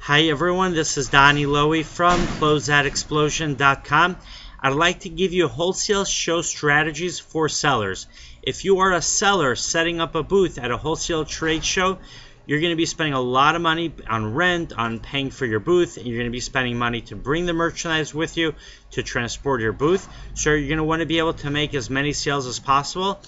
Hi everyone, this is Donny Lowy from Closeout.com. I'd like to give you wholesale show strategies for sellers. If you are a seller setting up a booth at a wholesale trade show, you're going to be spending a lot of money on rent, on paying for your booth, and you're going to be spending money to bring the merchandise with you, to transport your booth. So you're going to want to be able to make as many sales as possible,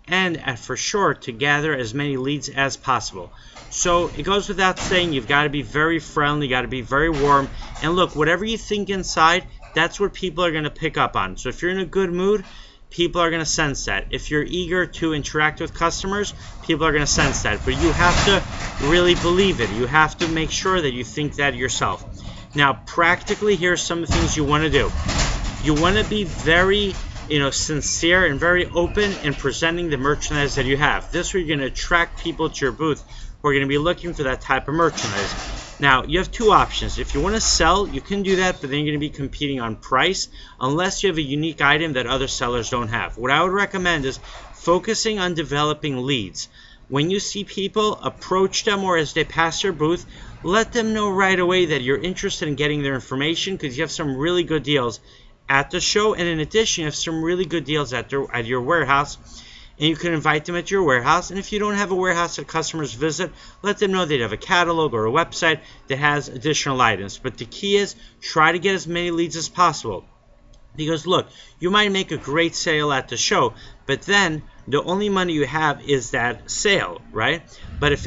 and for sure to gather as many leads as possible. So it goes without saying, you've got to be very friendly, you got to be very warm, and look, whatever you think inside, that's what people are going to pick up on. So if you're in a good mood, people are going to sense that. If you're eager to interact with customers, people are going to sense that. But you have to really believe it. You have to make sure that you think that yourself. Now, practically, here's some of the things you want to do. You want to be very sincere and very open in presenting the merchandise that you have. This way, you're going to attract people to your booth who are going to be looking for that type of merchandise. Now, you have two options. If you want to sell, you can do that, but then you're going to be competing on price unless you have a unique item that other sellers don't have. What I would recommend is focusing on developing leads. When you see people, approach them, or as they pass your booth, let them know right away that you're interested in getting their information because you have some really good deals at the show, and in addition, you have some really good deals at your warehouse, and you can invite them at your warehouse. And if you don't have a warehouse that customers visit, let them know they have a catalog or a website that has additional items. But the key is try to get as many leads as possible. Because look, you might make a great sale at the show, but then the only money you have is that sale, right? But if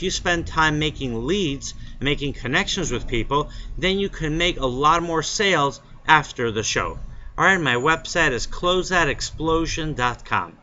you spend time making leads, making connections with people, then you can make a lot more sales after the show. Alright, my website is closeoutexplosion.com.